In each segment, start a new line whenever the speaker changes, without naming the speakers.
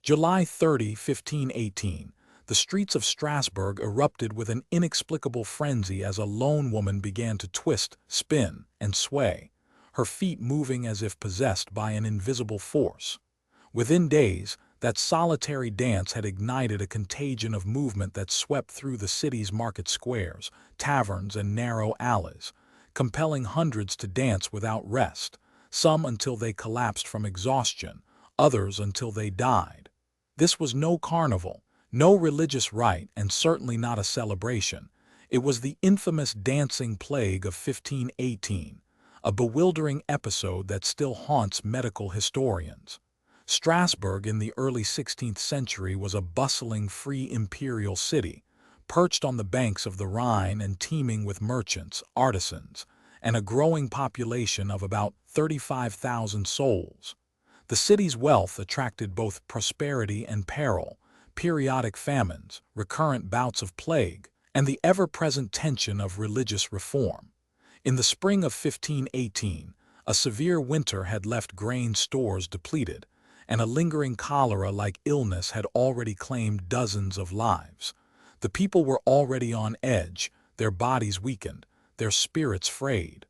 July 30, 1518, the streets of Strasbourg erupted with an inexplicable frenzy as a lone woman began to twist, spin, and sway, her feet moving as if possessed by an invisible force. Within days, that solitary dance had ignited a contagion of movement that swept through the city's market squares, taverns, and narrow alleys, compelling hundreds to dance without rest, some until they collapsed from exhaustion, others until they died. This was no carnival, no religious rite, and certainly not a celebration. It was the infamous dancing plague of 1518, a bewildering episode that still haunts medical historians. Strasbourg in the early 16th century was a bustling free imperial city, perched on the banks of the Rhine and teeming with merchants, artisans, and a growing population of about 35,000 souls. The city's wealth attracted both prosperity and peril, periodic famines, recurrent bouts of plague, and the ever-present tension of religious reform. In the spring of 1518, a severe winter had left grain stores depleted, and a lingering cholera-like illness had already claimed dozens of lives. The people were already on edge, their bodies weakened, their spirits frayed.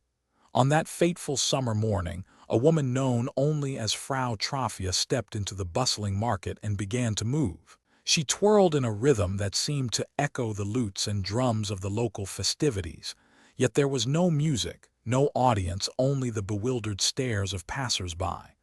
On that fateful summer morning, a woman known only as Frau Trophia stepped into the bustling market and began to move. She twirled in a rhythm that seemed to echo the lutes and drums of the local festivities, yet there was no music, no audience, only the bewildered stares of passers-by.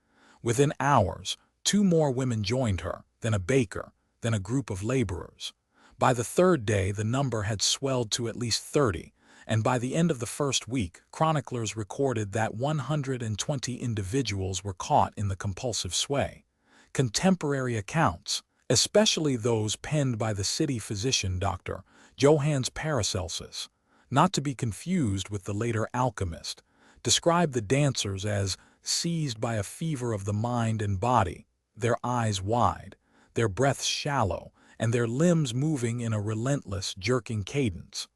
Within hours, 2 more women joined her, then a baker, then a group of laborers. By the third day, the number had swelled to at least 30, and by the end of the first week, chroniclers recorded that 120 individuals were caught in the compulsive sway. Contemporary accounts, especially those penned by the city physician Dr. Johannes Paracelsus, not to be confused with the later alchemist, describe the dancers as seized by a fever of the mind and body, their eyes wide, their breaths shallow, and their limbs moving in a relentless, jerking cadence.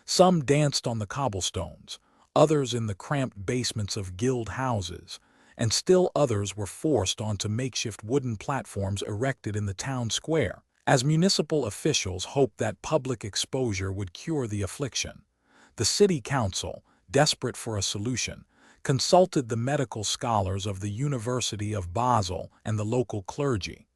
Some danced on the cobblestones, others in the cramped basements of guild houses, and still others were forced onto makeshift wooden platforms erected in the town square, as municipal officials hoped that public exposure would cure the affliction. The city council, desperate for a solution, consulted the medical scholars of the University of Basel and the local clergy.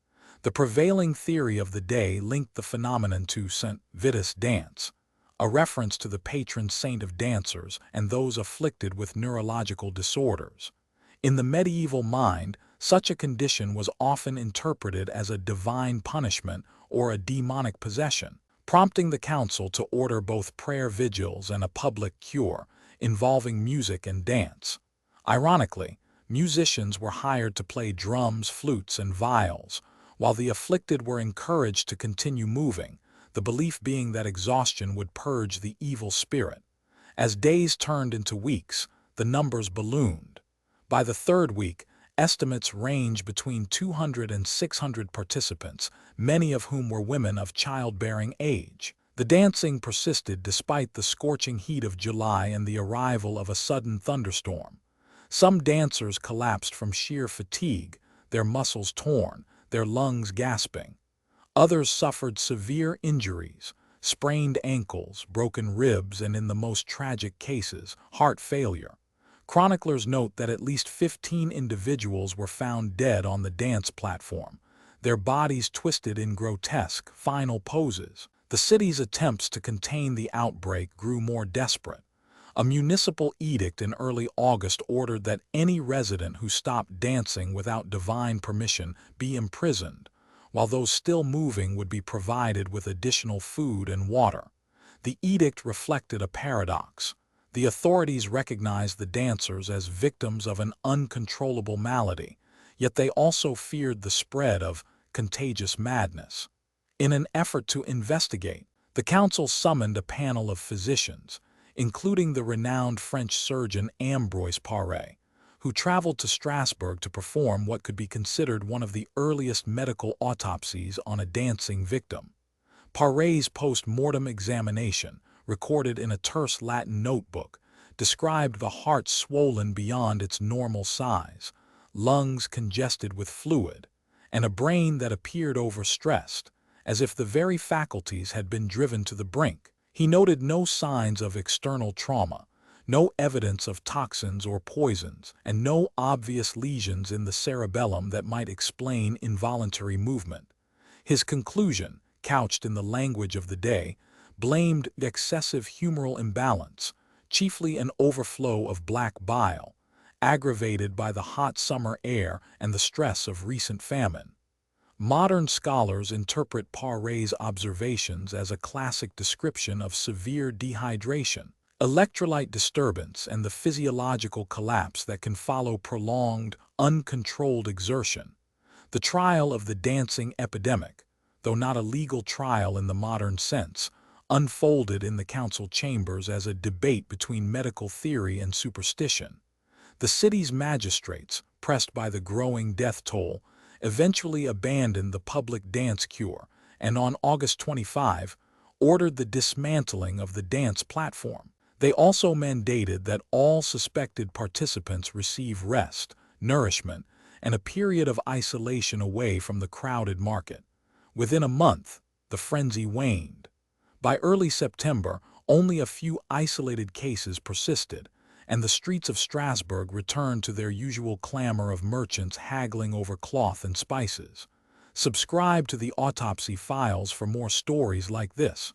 The prevailing theory of the day linked the phenomenon to St. Vitus dance, a reference to the patron saint of dancers and those afflicted with neurological disorders. In the medieval mind, such a condition was often interpreted as a divine punishment or a demonic possession, prompting the council to order both prayer vigils and a public cure, involving music and dance. Ironically, musicians were hired to play drums, flutes, and viols, while the afflicted were encouraged to continue moving, the belief being that exhaustion would purge the evil spirit. As days turned into weeks, the numbers ballooned. By the third week, estimates range between 200 and 600 participants, many of whom were women of childbearing age. The dancing persisted despite the scorching heat of July and the arrival of a sudden thunderstorm. Some dancers collapsed from sheer fatigue, their muscles torn, their lungs gasping. Others suffered severe injuries, sprained ankles, broken ribs, and in the most tragic cases, heart failure. Chroniclers note that at least 15 individuals were found dead on the dance platform, their bodies twisted in grotesque, final poses. The city's attempts to contain the outbreak grew more desperate. A municipal edict in early August ordered that any resident who stopped dancing without divine permission be imprisoned, while those still moving would be provided with additional food and water. The edict reflected a paradox. The authorities recognized the dancers as victims of an uncontrollable malady, yet they also feared the spread of contagious madness. In an effort to investigate, the council summoned a panel of physicians, including the renowned French surgeon Ambroise Paré, who traveled to Strasbourg to perform what could be considered one of the earliest medical autopsies on a dancing victim. Paré's post-mortem examination, recorded in a terse Latin notebook, described the heart swollen beyond its normal size, lungs congested with fluid, and a brain that appeared overstressed, as if the very faculties had been driven to the brink. He noted no signs of external trauma, no evidence of toxins or poisons, and no obvious lesions in the cerebellum that might explain involuntary movement. His conclusion, couched in the language of the day, blamed excessive humoral imbalance, chiefly an overflow of black bile, aggravated by the hot summer air and the stress of recent famine. Modern scholars interpret Poiret's observations as a classic description of severe dehydration, electrolyte disturbance, and the physiological collapse that can follow prolonged, uncontrolled exertion. The trial of the dancing epidemic, though not a legal trial in the modern sense, unfolded in the council chambers as a debate between medical theory and superstition. The city's magistrates, pressed by the growing death toll, eventually abandoned the public dance cure and on August 25 ordered the dismantling of the dance platform. They also mandated that all suspected participants receive rest, nourishment, and a period of isolation away from the crowded market. Within a month, the frenzy waned. By early September, only a few isolated cases persisted, and the streets of Strasbourg returned to their usual clamor of merchants haggling over cloth and spices. Subscribe to the Autopsy Files for more stories like this.